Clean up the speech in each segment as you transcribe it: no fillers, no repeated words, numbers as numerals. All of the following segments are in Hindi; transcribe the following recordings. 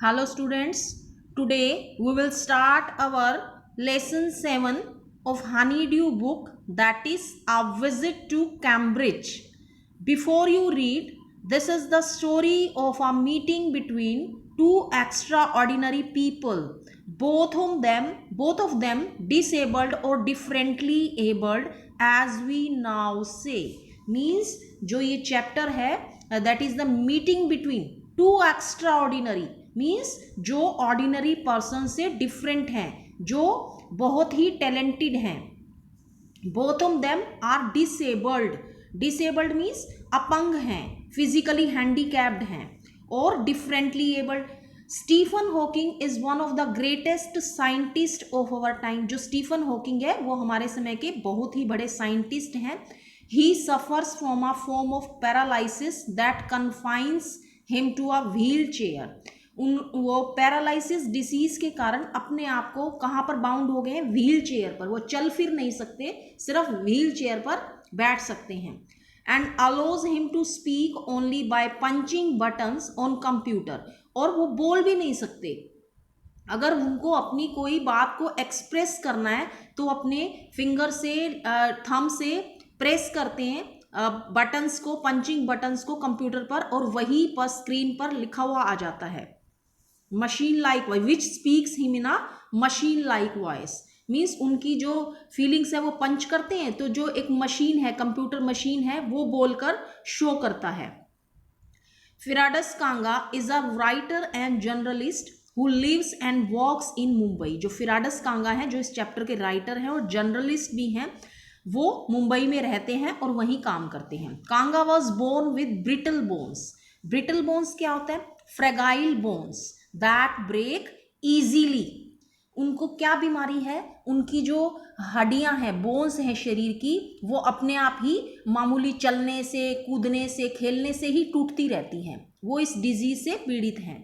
Hello students, today we will start our lesson 7 of Honeydew book, that is A Visit to Cambridge. Before you read, this is the story of a meeting between two extraordinary people, both of them disabled or differently abled, as we now say. Means जो ये chapter है, that is the meeting between two extraordinary, means जो ऑर्डिनरी पर्सन से डिफरेंट हैं, जो बहुत ही टैलेंटेड हैं. Both of them are disabled. Disabled means अपंग हैं, फिजिकली हैंडीकैप्ड हैं, और differently abled. Stephen Hawking is one of the greatest scientist of our time. जो स्टीफन हॉकिंग है वो हमारे समय के बहुत ही बड़े साइंटिस्ट हैं. He suffers from a form of paralysis that confines him to a wheel chair. वो पैरालिसिस डिसीज के कारण अपने आप को कहाँ पर बाउंड हो गए हैं? व्हील चेयर पर. वो चल फिर नहीं सकते, सिर्फ व्हील चेयर पर बैठ सकते हैं. And allows him to speak only by punching buttons on computer. और वो बोल भी नहीं सकते. अगर उनको अपनी कोई बात को एक्सप्रेस करना है तो अपने फिंगर से, थंब से प्रेस करते हैं बटन्स को, पंचिंग बटन्स को कंप्यूटर पर, और वही पर स्क्रीन पर लिखा हुआ आ जाता है. Machine like voice which speaks him in a machine like voice. Means उनकी जो फीलिंग्स है वो पंच करते हैं, तो जो एक मशीन है, कंप्यूटर मशीन है, वो बोलकर शो करता है. Firdaus Kanga is a writer and journalist who lives and works in Mumbai. जो फिराडस कांगा है, जो इस चैप्टर के राइटर हैं और जर्नलिस्ट भी हैं, वो मुंबई में रहते हैं और वहीं काम करते हैं. Kanga was born with brittle bones. Brittle bones क्या होता है? Fragile bones that break easily. उनको क्या बीमारी है? उनकी जो हड्डियां हैं, बोन्स हैं शरीर की, वो अपने आप ही मामूली चलने से, कूदने से, खेलने से ही टूटती रहती हैं. वो इस डिजीज से पीड़ित हैं.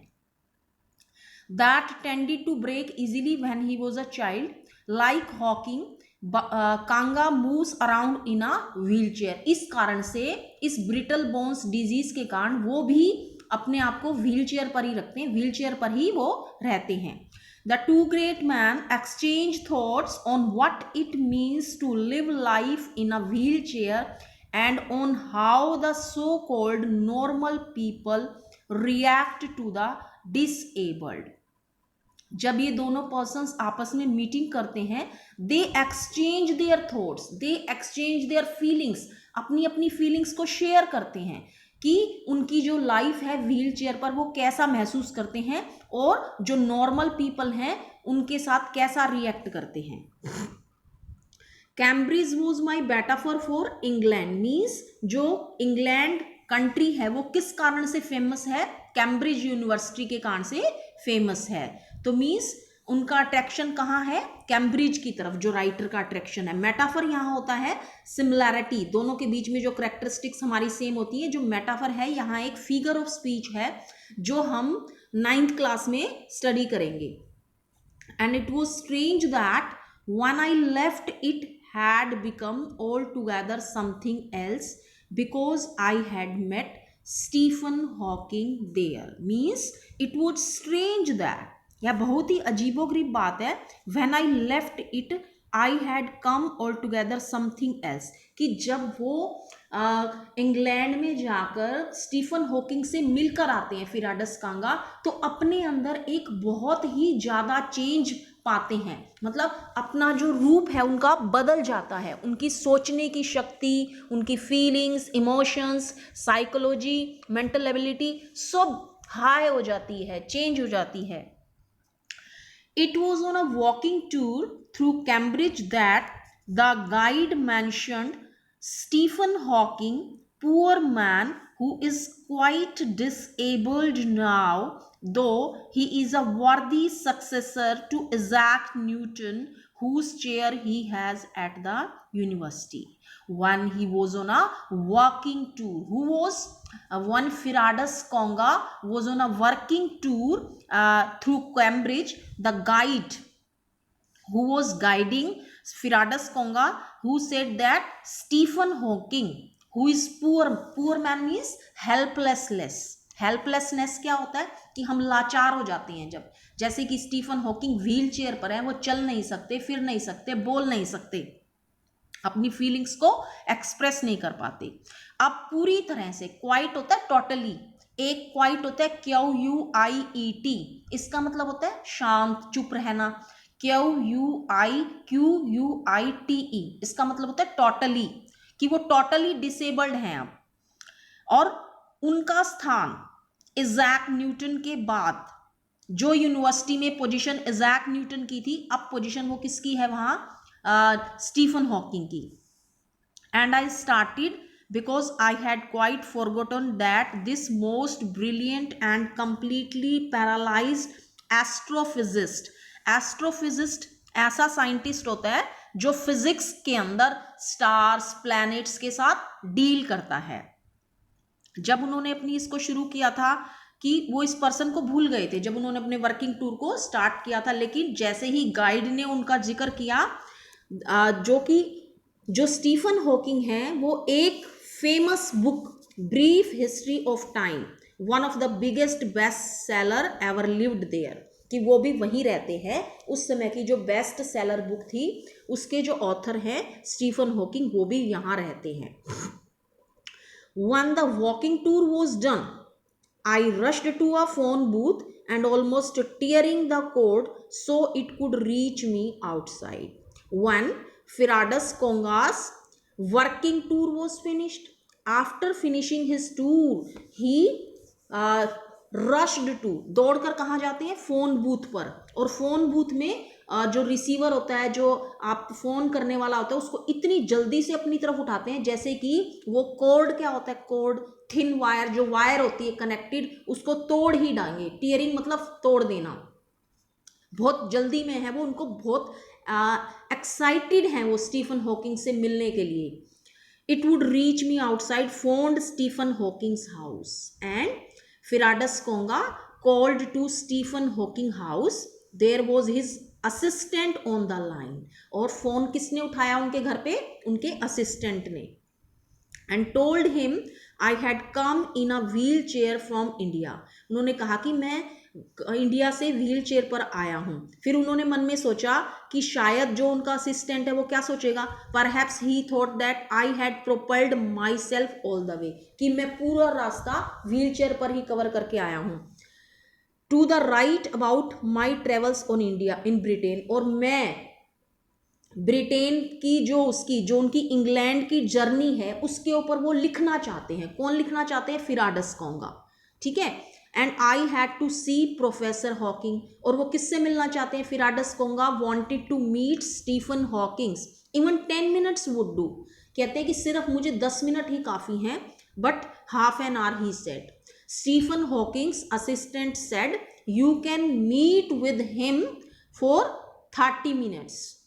That tended to break easily when he was a child. Like Hawking, Kanga moves around in a wheel chair. इस कारण से, इस ब्रिटल बोन्स डिजीज के कारण वो भी अपने आप को व्हील चेयर पर ही रखते हैं, व्हील चेयर पर ही वो रहते हैं. The two great man exchange thoughts on what it means to live life in a wheel chair and on how the so called normal people react to the disabled. जब ये दोनों पर्सन्स आपस में मीटिंग करते हैं, they exchange their thoughts, they exchange their feelings. अपनी अपनी फीलिंग्स को शेयर करते हैं कि उनकी जो लाइफ है व्हील चेयर पर वो कैसा महसूस करते हैं, और जो नॉर्मल पीपल हैं उनके साथ कैसा रिएक्ट करते हैं. Cambridge was my metaphor for England. Means जो इंग्लैंड कंट्री है वो किस कारण से फेमस है? कैम्ब्रिज यूनिवर्सिटी के कारण से फेमस है. तो मीन्स उनका अट्रैक्शन कहाँ है? कैम्ब्रिज की तरफ. जो राइटर का अट्रैक्शन है. मेटाफर यहाँ होता है सिमिलैरिटी, दोनों के बीच में जो करेक्टरिस्टिक्स हमारी सेम होती है. जो मेटाफर है यहाँ एक फिगर ऑफ स्पीच है जो हम 9th क्लास में स्टडी करेंगे. And it was strange that when I left it had become altogether something else because I had met Stephen Hawking there. Means it was strange that, यह बहुत ही अजीबोगरीब बात है, when I left it I had come altogether something else. कि जब वो इंग्लैंड में जाकर स्टीफन हॉकिंग से मिलकर आते हैं फिराडस कांगा, तो अपने अंदर एक बहुत ही ज़्यादा चेंज पाते हैं. मतलब अपना जो रूप है उनका बदल जाता है. उनकी सोचने की शक्ति, उनकी feelings, emotions, psychology, mental ability सब हाई हो जाती है, चेंज हो जाती है. It was on a walking tour through Cambridge that the guide mentioned Stephen Hawking, poor man who is quite disabled now, though he is a worthy successor to Isaac Newton, whose chair he has at the university. When he was on a walking tour, who was one Firadus Conga was on a working tour through Cambridge. The guide who was guiding Firadus Conga, who said that Stephen Hawking, who is poor man means helpless, helplessness क्या होता है कि हम लाचार हो जाते हैं जब, जैसे कि स्टीफन हॉकिंग व्हील चेयर पर है, वो चल नहीं सकते, फिर नहीं सकते, बोल नहीं सकते, अपनी फीलिंग्स को एक्सप्रेस नहीं कर पाते। अब पूरी तरह से, क्वाइट होता है टोटली, एक क्वाइट होता है QUIET, इसका मतलब होता है शांत, चुप रहना। QUITE इसका मतलब होता है टोटली, कि वो टोटली डिसेबल्ड हैं अब। और उनका स्थान इजैक न्यूटन के बाद, जो यूनिवर्सिटी में पोजीशन इजैक न्यूटन की थी, अब पोजीशन वो किसकी है वहां, स्टीफन हॉकिंग की। And I started because I had quite forgotten that this most brilliant and completely paralyzed astrophysicist ऐसा साइंटिस्ट होता है जो फिजिक्स के अंदर स्टार्स, प्लैनेट्स के साथ डील करता है। जब उन्होंने अपनी इसको शुरू किया था कि वो इस पर्सन को भूल गए थे जब उन्होंने अपने वर्किंग टूर को स्टार्ट किया था, लेकिन जैसे ही गाइड ने उनका जिक्र किया, जो स्टीफन हॉकिंग है, वो एक famous book brief history of time, one of the biggest best seller ever lived there, कि वो भी वहीं रहते हैं। उस समय की जो बेस्ट सेलर बुक थी उसके जो ऑथर हैं स्टीफन हॉकिंग, वो भी यहाँ रहते हैं। When the walking tour was done, I rushed to a phone booth and almost tearing the cord so it could reach me outside. When Firadus Konga's working tour was finished, after finishing his tour, he rushed to, दौड़कर कहाँ जाते हैं, फोन बूथ पर। और फोन बूथ में जो रिसीवर होता है, जो आप फोन करने वाला होता है, उसको इतनी जल्दी से अपनी तरफ उठाते हैं जैसे कि वो कोड, क्या होता है कोड, थिन वायर, जो वायर होती है कनेक्टेड, उसको तोड़ ही डालेंगे। टीयरिंग मतलब तोड़ देना। बहुत जल्दी में है वो, उनको बहुत एक्साइटेड हैं वो स्टीफन हॉकिंग से मिलने के लिए। It would reach me outside phoned Stephen Hawking's house and Firdaus Kanga called to Stephen Hawking house, there was his assistant on the line. और फोन किसने उठाया उनके घर पे, उनके असिस्टेंट ने। And told him I had come in a wheel chair from India, उन्होंने कहा कि मैं इंडिया से व्हील चेयर पर आया हूं। फिर उन्होंने मन में सोचा कि शायद जो उनका असिस्टेंट है वो क्या सोचेगा, perhaps he thought that I had propelled myself all the way, कि मैं पूरा रास्ता व्हील चेयर पर ही कवर करके आया हूं। To the write about my travels on India in Britain, और मैं ब्रिटेन की जो उनकी इंग्लैंड की जर्नी है उसके ऊपर वो लिखना चाहते हैं। कौन लिखना चाहते हैं, फिराडस कोंगा, ठीक है। And I had to see professor Hawking, और वो किससे मिलना चाहते हैं, Firdaus Kanga wanted to meet Stephen Hawking's, even 10 minutes would do, कहते हैं कि सिर्फ मुझे 10 मिनट ही काफ़ी हैं, but half an hour he said. Stephen Hawking's assistant said you can meet with him for 30 minutes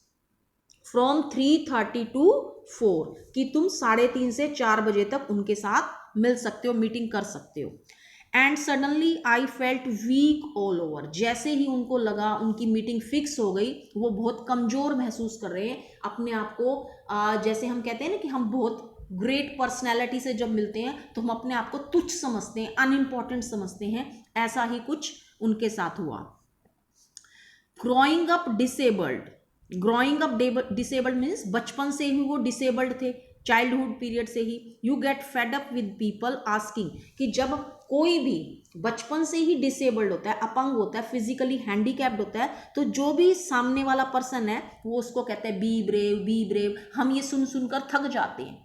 from 3:30 to 4, कि तुम 3:30 से 4 बजे तक उनके साथ मिल सकते हो, मीटिंग कर सकते हो। And suddenly I felt weak all over, जैसे ही उनको लगा उनकी मीटिंग फिक्स हो गई, वो बहुत कमज़ोर महसूस कर रहे हैं अपने आप को। जैसे हम कहते हैं ना कि हम बहुत ग्रेट पर्सनैलिटी से जब मिलते हैं तो हम अपने आप को तुच्छ समझते हैं, अनइम्पॉर्टेंट समझते हैं, ऐसा ही कुछ उनके साथ हुआ। Growing up disabled, growing up disabled means बचपन से ही वो डिसेबल्ड थे, चाइल्डहुड पीरियड से ही। You get fed up with people asking, कि जब कोई भी बचपन से ही डिसेबल्ड होता है, अपंग होता है, फिजिकली हैंडीकैप्ड होता है, तो जो भी सामने वाला पर्सन है वो उसको कहता है बी ब्रेव, बी ब्रेव। हम ये सुन सुनकर थक जाते हैं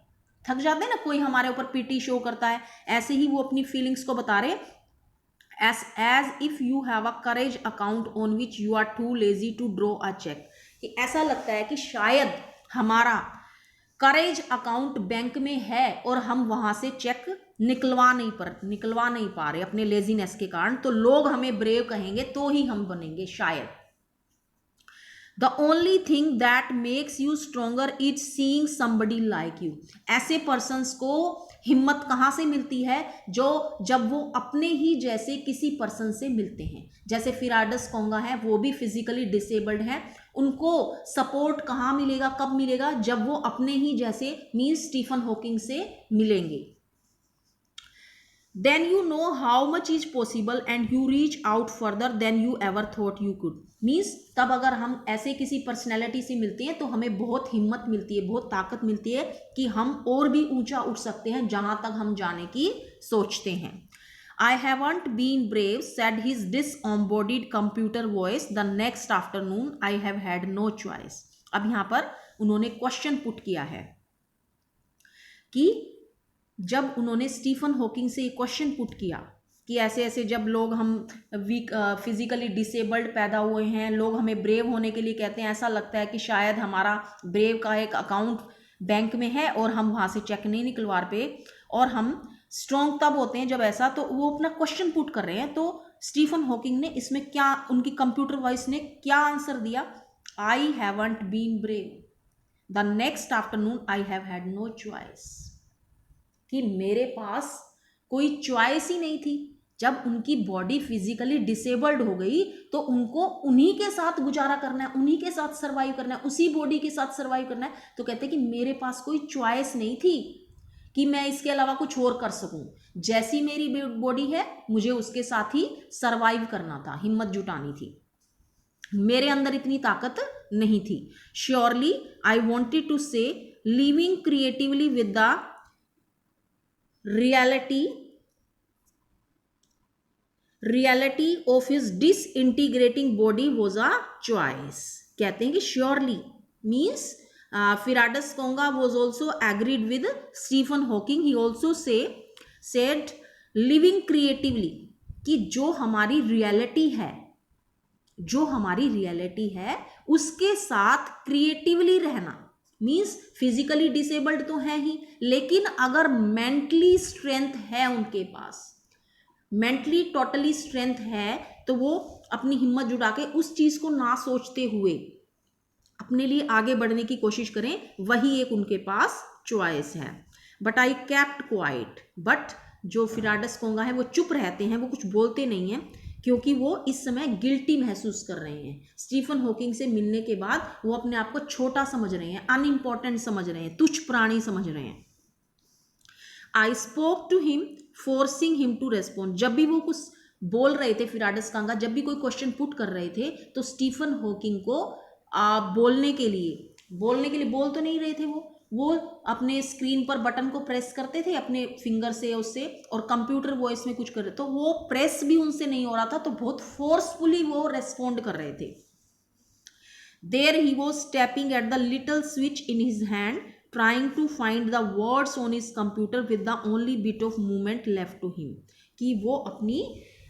ना, कोई हमारे ऊपर पीटी शो करता है, ऐसे ही वो अपनी फीलिंग्स को बता रहे, as if you have a courage account on which you are too lazy to draw a check, कि ऐसा लगता है कि शायद हमारा करेज अकाउंट बैंक में है और हम वहां से चेक निकलवा नहीं पा रहे अपने लेजीनेस के कारण, तो लोग हमें ब्रेव कहेंगे तो ही हम बनेंगे शायद। The only thing that makes you stronger is seeing somebody like you, ऐसे पर्सन्स को हिम्मत कहाँ से मिलती है, जब वो अपने ही जैसे किसी पर्सन से मिलते हैं। जैसे फिराडस कोंगा है, वो भी फिजिकली डिसेबल्ड हैं, उनको सपोर्ट कहाँ मिलेगा, कब मिलेगा, जब वो अपने ही जैसे मीन्स स्टीफन हॉकिंग से मिलेंगे। then you know how much is possible and you reach out further than you ever thought you could. Means तब अगर हम ऐसे किसी पर्सनैलिटी से मिलते हैं तो हमें बहुत हिम्मत मिलती है, बहुत ताकत मिलती है कि हम और भी ऊंचा उठ सकते हैं जहां तक हम जाने की सोचते हैं. I haven't been brave, said his disembodied computer voice. The next afternoon, I have had no choice. अब यहां पर उन्होंने क्वेश्चन पुट किया है कि जब उन्होंने स्टीफन हॉकिंग से ये क्वेश्चन पुट किया कि ऐसे ऐसे जब लोग हम वीक फिजिकली डिसेबल्ड पैदा हुए हैं, लोग हमें ब्रेव होने के लिए कहते हैं, ऐसा लगता है कि शायद हमारा ब्रेव का एक अकाउंट बैंक में है और हम वहाँ से चेक नहीं निकलवा पे, और हम स्ट्रॉन्ग तब होते हैं जब ऐसा. तो वो अपना क्वेश्चन पुट कर रहे हैं. तो स्टीफन हॉकिंग ने इसमें क्या, उनकी कंप्यूटर वॉइस ने क्या आंसर दिया? I haven't been brave, the next afternoon I have had no choice. कि मेरे पास कोई चॉइस ही नहीं थी. जब उनकी बॉडी फिजिकली डिसेबल्ड हो गई तो उनको उन्हीं के साथ गुजारा करना है, उन्हीं के साथ सर्वाइव करना है, उसी बॉडी के साथ सर्वाइव करना है. तो कहते हैं कि मेरे पास कोई चॉइस नहीं थी कि मैं इसके अलावा कुछ और कर सकूं. जैसी मेरी बॉडी है मुझे उसके साथ ही सर्वाइव करना था, हिम्मत जुटानी थी. मेरे अंदर इतनी ताकत नहीं थी. श्योरली आई वॉन्टेड टू से living creatively with the reality of his disintegrating body was a choice. कहते हैं कि surely means Firadus Konga was also agreed with Stephen Hawking. He also said living creatively कि जो हमारी रियलिटी है उसके साथ क्रिएटिवली रहना. मीन्स फिजिकली डिसेबल्ड तो है ही, लेकिन अगर मेंटली स्ट्रेंथ है उनके पास, मेंटली टोटली स्ट्रेंथ है, तो वो अपनी हिम्मत जुटा के उस चीज को ना सोचते हुए अपने लिए आगे बढ़ने की कोशिश करें. वही एक उनके पास चॉइस है. But I kept quite. But जो फिराडस कोंगा है वो चुप रहते हैं, वो कुछ बोलते नहीं हैं, क्योंकि वो इस समय गिल्टी महसूस कर रहे हैं. स्टीफन हॉकिंग से मिलने के बाद वो अपने आप को छोटा समझ रहे हैं, अनइम्पॉर्टेंट समझ रहे हैं, तुच्छ प्राणी समझ रहे हैं. I spoke to him forcing him to respond. जब भी वो कुछ बोल रहे थे, फिराडस कांगा जब भी कोई क्वेश्चन पुट कर रहे थे तो स्टीफन हॉकिंग को बोलने के लिए बोल तो नहीं रहे थे. वो अपने स्क्रीन पर बटन को प्रेस करते थे अपने फिंगर से उससे, और कंप्यूटर वॉइस में कुछ कर रहे, तो वो प्रेस भी उनसे नहीं हो रहा था, तो बहुत फोर्सफुली वो रेस्पॉन्ड कर रहे थे. There he was tapping at the little switch in his hand trying to find the words on his computer with the only bit of movement left to him. कि वो अपनी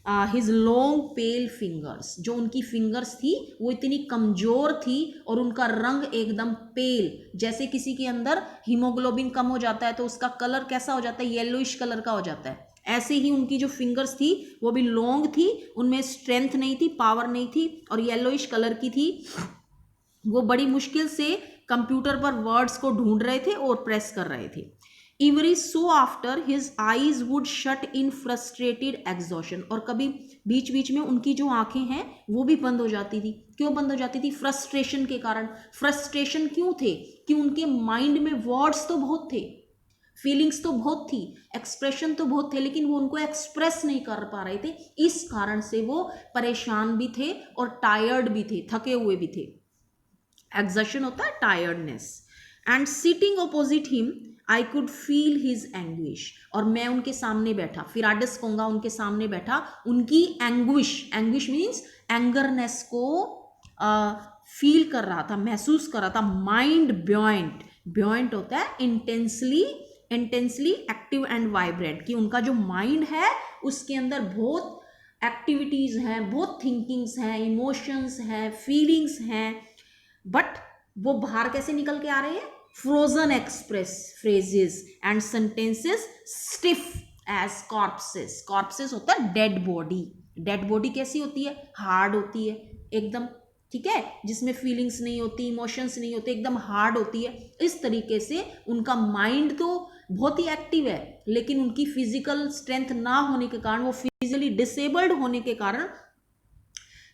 हिज लॉन्ग पेल फिंगर्स, जो उनकी फिंगर्स थी वो इतनी कमजोर थी और उनका रंग एकदम पेल, जैसे किसी के अंदर हीमोग्लोबिन कम हो जाता है तो उसका कलर कैसा हो जाता है, येलोइश कलर का हो जाता है. ऐसे ही उनकी जो फिंगर्स थी वो भी लॉन्ग थी, उनमें स्ट्रेंथ नहीं थी, पावर नहीं थी, और येलोइश कलर की थी. वो बड़ी मुश्किल से कंप्यूटर पर वर्ड्स को ढूंढ रहे थे और प्रेस कर रहे थे. Every so after his eyes would shut in frustrated exhaustion. और कभी बीच बीच में उनकी जो आंखें हैं वो भी बंद हो जाती थी. क्यों बंद हो जाती थी? फ्रस्ट्रेशन के कारण. फ्रस्ट्रेशन क्यों थे? कि उनके माइंड में वर्ड्स तो बहुत थे, फीलिंग्स तो बहुत थी, एक्सप्रेशन तो बहुत थे, लेकिन वो उनको एक्सप्रेस नहीं कर पा रहे थे. इस कारण से वो परेशान भी थे और टायर्ड भी थे, थके हुए भी थे. एग्जॉशन होता है tiredness. And sitting opposite him I could feel his anguish. और मैं उनके सामने बैठा, फिराडस कोंगा उनके सामने बैठा, उनकी एंग्विश मीन्स एंगरनेस को फील कर रहा था, महसूस कर रहा था. माइंड ब्योइंट होता है इंटेंसली एक्टिव एंड वाइब्रेंट. कि उनका जो माइंड है उसके अंदर बहुत एक्टिविटीज हैं, बहुत थिंकिंग्स हैं, इमोशंस हैं, फीलिंग्स हैं, बट वो बाहर कैसे निकल के आ रहे हैं? Frozen express phrases and sentences stiff as corpses. Corpses होता है डेड बॉडी. डेड बॉडी कैसी होती है? हार्ड होती है एकदम, ठीक है, जिसमें फीलिंग्स नहीं होती, इमोशंस नहीं होते, एकदम हार्ड होती है. इस तरीके से उनका माइंड तो बहुत ही एक्टिव है, लेकिन उनकी फिजिकल स्ट्रेंथ ना होने के कारण, वो फिजिकली डिसेबल्ड होने के कारण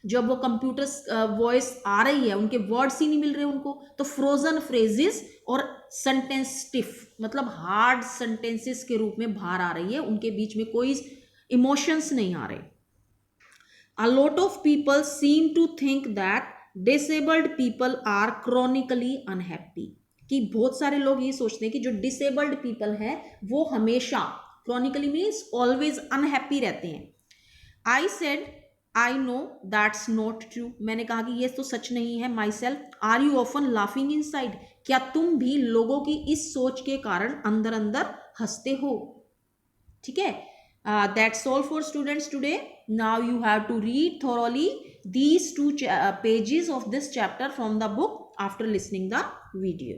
जब वो कंप्यूटर वॉइस आ रही है, उनके वर्ड्स ही नहीं मिल रहे उनको, तो फ्रोजन फ्रेजेस और सेंटेंस स्टिफ, मतलब हार्ड सेंटेंसेस के रूप में बाहर आ रही है, उनके बीच में कोई इमोशंस नहीं आ रहे. A lot of people seem to think that disabled people are chronically unhappy. कि बहुत सारे लोग ये सोचते हैं कि जो डिसेबल्ड पीपल है वो हमेशा, chronically means always unhappy रहते हैं. I said I know that's not true. मैंने कहा कि ये तो सच नहीं है. Myself, are you often laughing inside? क्या तुम भी लोगों की इस सोच के कारण अंदर अंदर हंसते हो? ठीक है. That's all for students today. Now you have to read thoroughly these two pages of this chapter from the book after listening the video.